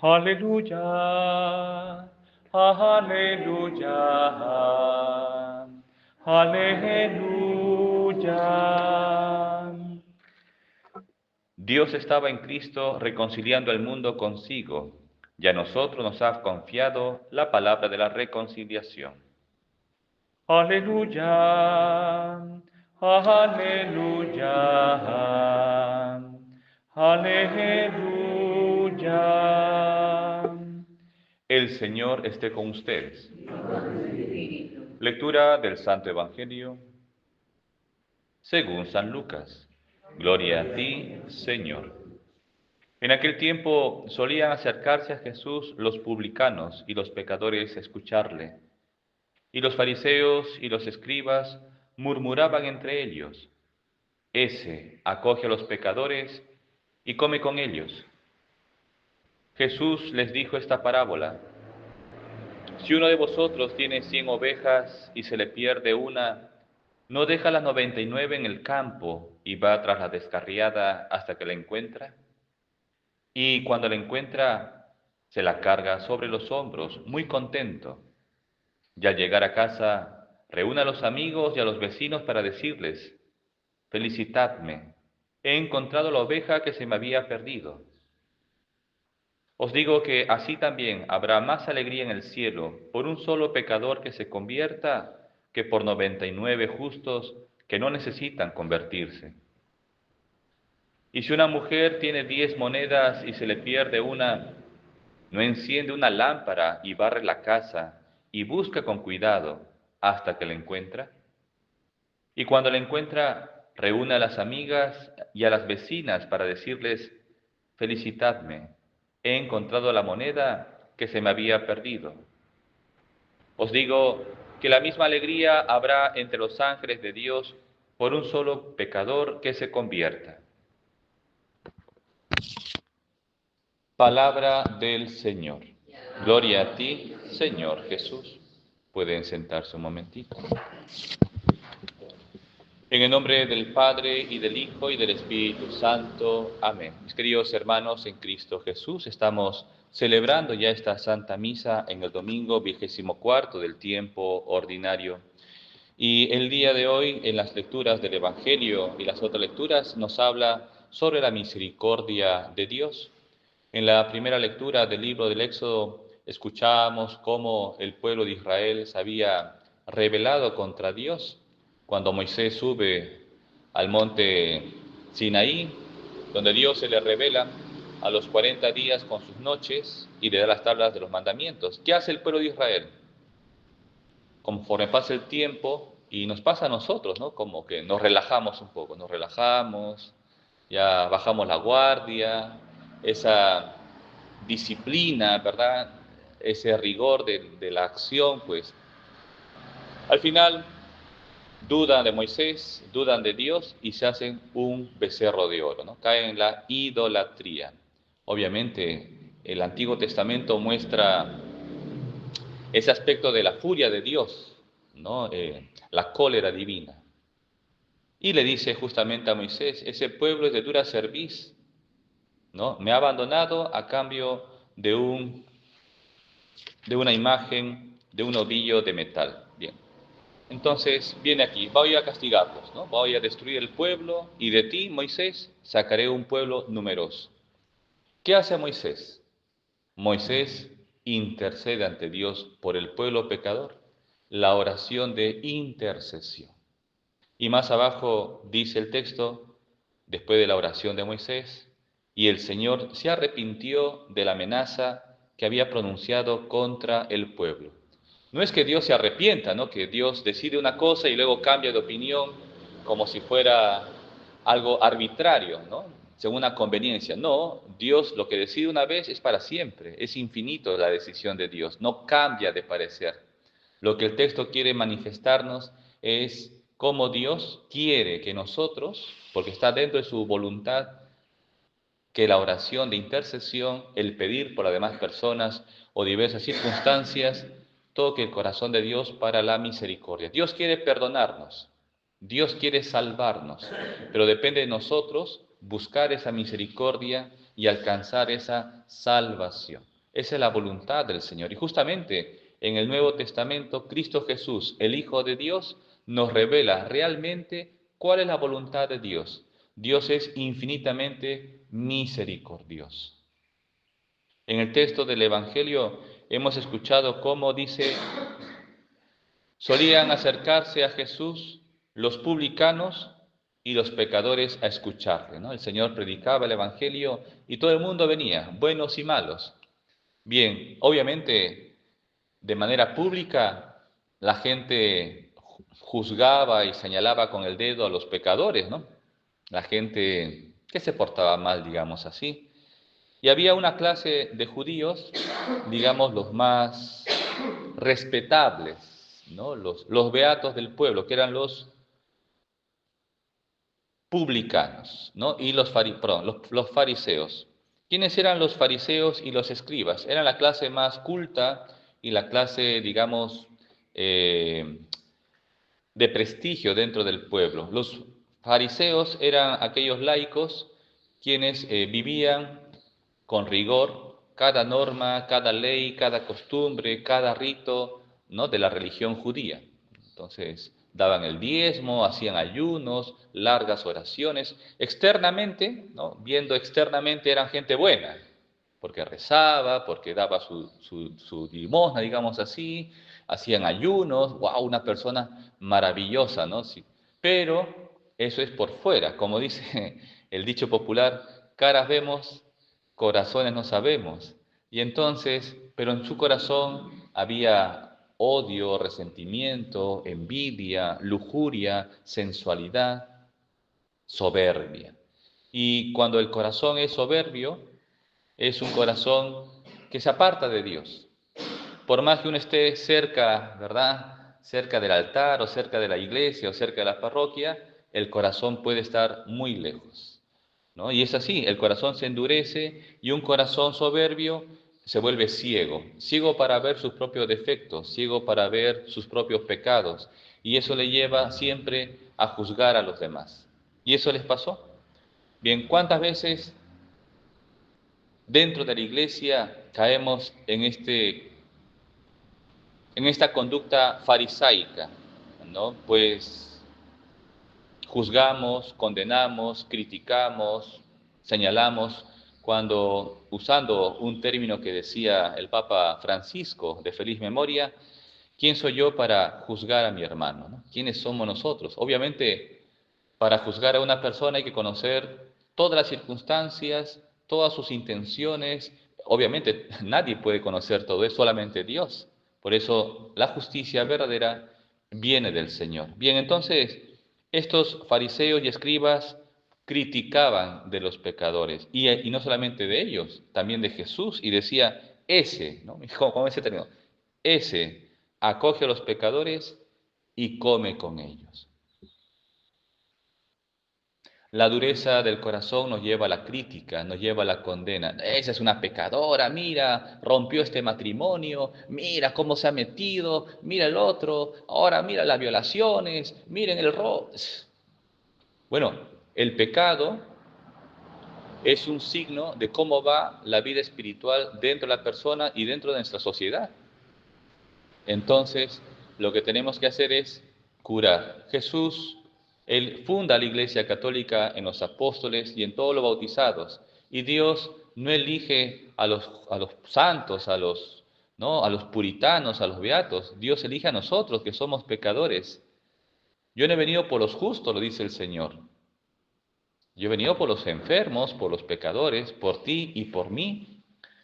Aleluya, aleluya, aleluya. Dios estaba en Cristo reconciliando al mundo consigo, y a nosotros nos ha confiado la palabra de la reconciliación. Aleluya, aleluya, aleluya. El Señor esté con ustedes. Lectura del Santo Evangelio según San Lucas. Gloria a ti, Señor. En aquel tiempo solían acercarse a Jesús los publicanos y los pecadores a escucharle. Y los fariseos y los escribas murmuraban entre ellos: Ese acoge a los pecadores y come con ellos. Jesús les dijo esta parábola: Si uno de vosotros tiene 100 ovejas y se le pierde una, ¿no deja las 99 en el campo y va tras la descarriada hasta que la encuentra? Y cuando la encuentra, se la carga sobre los hombros, muy contento. Y al llegar a casa, reúne a los amigos y a los vecinos para decirles: Felicitadme, he encontrado la oveja que se me había perdido. Os digo que así también habrá más alegría en el cielo por un solo pecador que se convierta que por 99 justos que no necesitan convertirse. Y si una mujer tiene 10 monedas y se le pierde una, ¿no enciende una lámpara y barre la casa y busca con cuidado hasta que la encuentra? Y cuando la encuentra, reúne a las amigas y a las vecinas para decirles: Felicitadme, he encontrado la moneda que se me había perdido. Os digo que la misma alegría habrá entre los ángeles de Dios por un solo pecador que se convierta. Palabra del Señor. Gloria a ti, Señor Jesús. Pueden sentarse un momentito. En el nombre del Padre, y del Hijo, y del Espíritu Santo. Amén. Mis queridos hermanos en Cristo Jesús, estamos celebrando ya esta Santa Misa en el domingo 24 del tiempo ordinario. Y el día de hoy, en las lecturas del Evangelio y las otras lecturas, nos habla sobre la misericordia de Dios. En la primera lectura del libro del Éxodo, escuchábamos cómo el pueblo de Israel se había rebelado contra Dios cuando Moisés sube al monte Sinaí, donde Dios se le revela a los 40 días con sus noches y le da las tablas de los mandamientos. ¿Qué hace el pueblo de Israel? Conforme pasa el tiempo, y nos pasa a nosotros, ¿no? Como que nos relajamos un poco, nos relajamos, ya bajamos la guardia, esa disciplina, ¿verdad? Ese rigor de la acción, pues al final dudan de Moisés, dudan de Dios y se hacen un becerro de oro, ¿no? Caen en la idolatría. Obviamente, el Antiguo Testamento muestra ese aspecto de la furia de Dios, ¿no? La cólera divina. Y le dice justamente a Moisés: ese pueblo es de dura cerviz, ¿no? Me ha abandonado a cambio de una imagen, de un ovillo de metal. Bien. Entonces viene aquí: voy a castigarlos, ¿no? Voy a destruir el pueblo y de ti, Moisés, sacaré un pueblo numeroso. ¿Qué hace Moisés? Moisés intercede ante Dios por el pueblo pecador, la oración de intercesión. Y más abajo dice el texto, después de la oración de Moisés: y el Señor se arrepintió de la amenaza que había pronunciado contra el pueblo. No es que Dios se arrepienta, ¿no? Que Dios decide una cosa y luego cambia de opinión como si fuera algo arbitrario, ¿no? Según una conveniencia. No, Dios lo que decide una vez es para siempre, es infinito la decisión de Dios, no cambia de parecer. Lo que el texto quiere manifestarnos es cómo Dios quiere que nosotros, porque está dentro de su voluntad, que la oración de intercesión, el pedir por las demás personas o diversas circunstancias, toque el corazón de Dios para la misericordia. Dios quiere perdonarnos, Dios quiere salvarnos, pero depende de nosotros buscar esa misericordia y alcanzar esa salvación. Esa es la voluntad del Señor. Y justamente en el Nuevo Testamento, Cristo Jesús, el Hijo de Dios, nos revela realmente cuál es la voluntad de Dios. Dios es infinitamente misericordioso. En el texto del Evangelio hemos escuchado cómo dice: solían acercarse a Jesús los publicanos y los pecadores a escucharle, ¿no? El Señor predicaba el Evangelio y todo el mundo venía, buenos y malos. Bien, obviamente, de manera pública, la gente juzgaba y señalaba con el dedo a los pecadores, ¿no? La gente que se portaba mal, digamos así. Y había una clase de judíos, digamos los más respetables, ¿no? Los beatos del pueblo, que eran los publicanos, ¿no? Y los fariseos. ¿Quiénes eran los fariseos y los escribas? Eran la clase más culta y la clase, digamos, eh, de prestigio dentro del pueblo. Los fariseos eran aquellos laicos quienes vivían con rigor cada norma, cada ley, cada costumbre, cada rito, ¿no?, de la religión judía. Entonces, daban el diezmo, hacían ayunos, largas oraciones. Externamente, ¿no?, viendo externamente, eran gente buena, porque rezaba, porque daba su limosna, digamos así, hacían ayunos, wow, una persona maravillosa, ¿no? Sí. Pero eso es por fuera, como dice el dicho popular: caras vemos, corazones no sabemos. Y entonces, pero en su corazón había odio, resentimiento, envidia, lujuria, sensualidad, soberbia. Y cuando el corazón es soberbio, es un corazón que se aparta de Dios. Por más que uno esté cerca, ¿verdad?, cerca del altar o cerca de la iglesia o cerca de la parroquia, el corazón puede estar muy lejos, ¿no? Y es así, el corazón se endurece y un corazón soberbio se vuelve ciego, ciego para ver sus propios defectos, ciego para ver sus propios pecados, y eso le lleva siempre a juzgar a los demás. ¿Y eso les pasó? Bien, ¿cuántas veces dentro de la iglesia caemos en esta conducta farisaica, ¿no? Pues juzgamos, condenamos, criticamos, señalamos, cuando, usando un término que decía el Papa Francisco de feliz memoria: ¿quién soy yo para juzgar a mi hermano, ¿no? ¿Quiénes somos nosotros? Obviamente, para juzgar a una persona hay que conocer todas las circunstancias, todas sus intenciones. Obviamente nadie puede conocer todo, es solamente Dios. Por eso la justicia verdadera viene del Señor. Bien, entonces estos fariseos y escribas criticaban de los pecadores, y no solamente de ellos, también de Jesús, y decía: ese, ¿no? Como ese término, ese acoge a los pecadores y come con ellos. La dureza del corazón nos lleva a la crítica, nos lleva a la condena. Esa es una pecadora, mira, rompió este matrimonio, mira cómo se ha metido, mira el otro, ahora mira las violaciones, miren el robo. Bueno, el pecado es un signo de cómo va la vida espiritual dentro de la persona y dentro de nuestra sociedad. Entonces, lo que tenemos que hacer es curar. Jesús, Él funda la Iglesia Católica en los apóstoles y en todos los bautizados. Y Dios no elige a los santos, ¿no?, a los puritanos, a los beatos. Dios elige a nosotros, que somos pecadores. Yo no he venido por los justos, lo dice el Señor. Yo he venido por los enfermos, por los pecadores, por ti y por mí.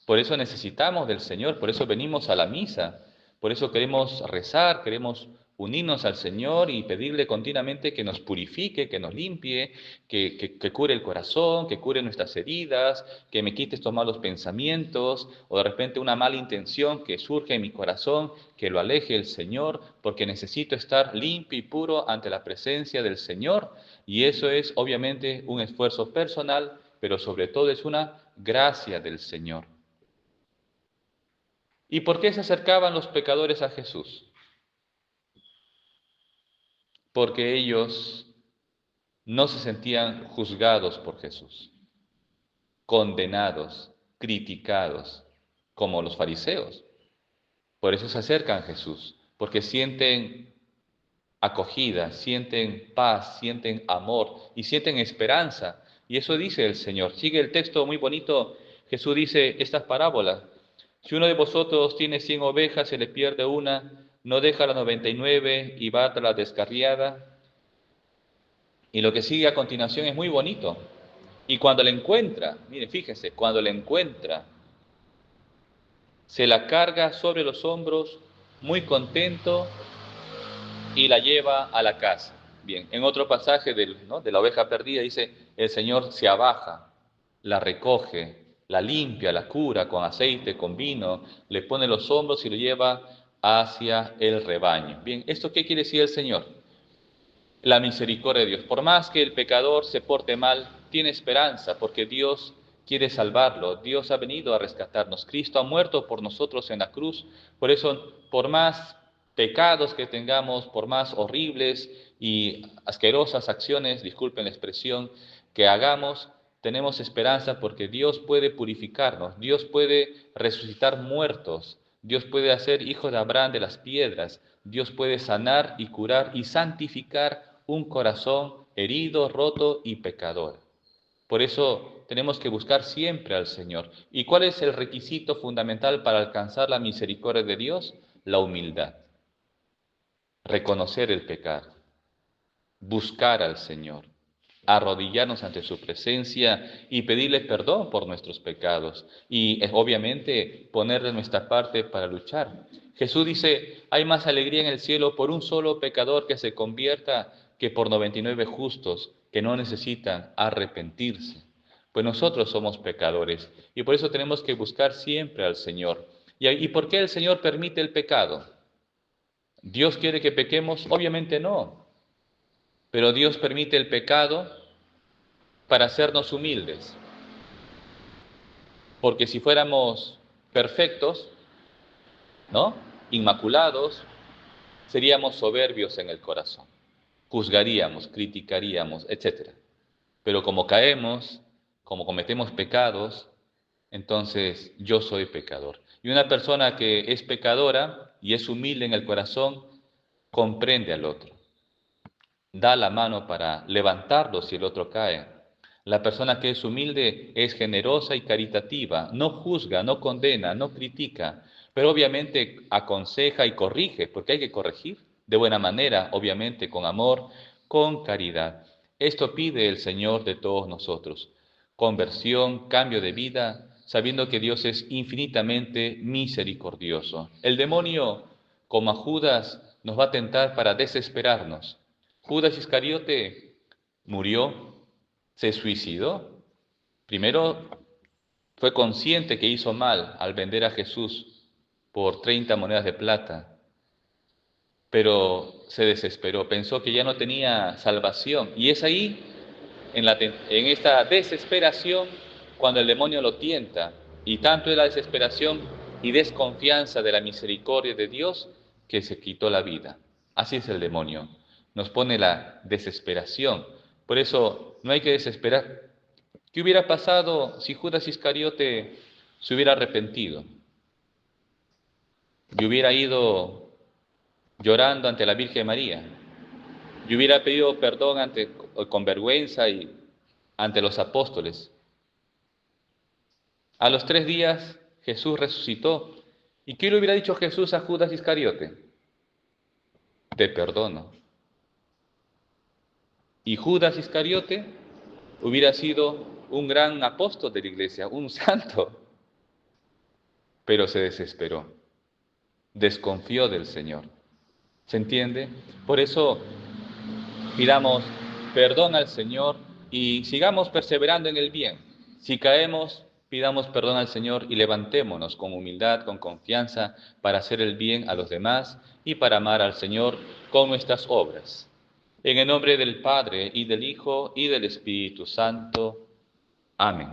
Por eso necesitamos del Señor, por eso venimos a la misa, por eso queremos rezar, queremos unirnos al Señor y pedirle continuamente que nos purifique, que nos limpie, que cure el corazón, que cure nuestras heridas, que me quite estos malos pensamientos o de repente una mala intención que surge en mi corazón, que lo aleje el Señor, porque necesito estar limpio y puro ante la presencia del Señor. Y eso es obviamente un esfuerzo personal, pero sobre todo es una gracia del Señor. ¿Y por qué se acercaban los pecadores a Jesús? Porque ellos no se sentían juzgados por Jesús, condenados, criticados. como los fariseos. Por eso se acercan a Jesús, porque sienten acogida, sienten paz, sienten amor y sienten esperanza. Y eso dice el Señor. Sigue el texto muy bonito. Jesús dice estas parábolas. Si uno de vosotros tiene 100 ovejas, se le pierde una, no deja la 99 y va tras la descarriada. Y lo que sigue a continuación es muy bonito. Y cuando la encuentra, mire, fíjese, cuando la encuentra, se la carga sobre los hombros, muy contento, y la lleva a la casa. Bien, en otro pasaje de la oveja perdida dice, el Señor se abaja, la recoge, la limpia, la cura con aceite, con vino, le pone los hombros y lo lleva hacia el rebaño. Bien, ¿esto qué quiere decir el Señor? La misericordia de Dios. Por más que el pecador se porte mal, tiene esperanza, porque Dios quiere salvarlo. Dios ha venido a rescatarnos. Cristo ha muerto por nosotros en la cruz. Por eso, por más pecados que tengamos, por más horribles y asquerosas acciones, disculpen la expresión, que hagamos, tenemos esperanza porque Dios puede purificarnos, Dios puede resucitar muertos, Dios puede hacer hijos de Abraham de las piedras, Dios puede sanar y curar y santificar un corazón herido, roto y pecador. Por eso tenemos que buscar siempre al Señor. ¿Y cuál es el requisito fundamental para alcanzar la misericordia de Dios? La humildad. Reconocer el pecado, buscar al Señor, arrodillarnos ante su presencia y pedirle perdón por nuestros pecados y obviamente ponerle nuestra parte para luchar. Jesús dice, hay más alegría en el cielo por un solo pecador que se convierta que por 99 justos que no necesitan arrepentirse. Pues nosotros somos pecadores y por eso tenemos que buscar siempre al Señor. ¿Y por qué el Señor permite el pecado? ¿Dios quiere que pequemos? Obviamente no. Pero Dios permite el pecado para hacernos humildes. Porque si fuéramos perfectos, ¿no? Inmaculados, seríamos soberbios en el corazón. Juzgaríamos, criticaríamos, etc. Pero como caemos, como cometemos pecados, entonces yo soy pecador. Y una persona que es pecadora y es humilde en el corazón, comprende al otro. Da la mano para levantarlo si el otro cae. La persona que es humilde es generosa y caritativa, no juzga, no condena, no critica, pero obviamente aconseja y corrige, porque hay que corregir de buena manera, obviamente con amor, con caridad. Esto pide el Señor de todos nosotros. Conversión, cambio de vida, sabiendo que Dios es infinitamente misericordioso. El demonio, como a Judas, nos va a tentar para desesperarnos. Judas Iscariote murió, se suicidó. Primero fue consciente que hizo mal al vender a Jesús por 30 monedas de plata, pero se desesperó, pensó que ya no tenía salvación. Y es ahí, en esta desesperación, cuando el demonio lo tienta. Y tanto es la desesperación y desconfianza de la misericordia de Dios que se quitó la vida. Así es el demonio. Nos pone la desesperación. Por eso no hay que desesperar. ¿Qué hubiera pasado si Judas Iscariote se hubiera arrepentido? Y hubiera ido llorando ante la Virgen María. Y hubiera pedido perdón con vergüenza y ante los apóstoles. A los 3 días Jesús resucitó. ¿Y qué le hubiera dicho Jesús a Judas Iscariote? Te perdono. Y Judas Iscariote hubiera sido un gran apóstol de la iglesia, un santo, pero se desesperó, desconfió del Señor. ¿Se entiende? Por eso pidamos perdón al Señor y sigamos perseverando en el bien. Si caemos, pidamos perdón al Señor y levantémonos con humildad, con confianza, para hacer el bien a los demás y para amar al Señor con nuestras obras. En el nombre del Padre, y del Hijo, y del Espíritu Santo. Amén.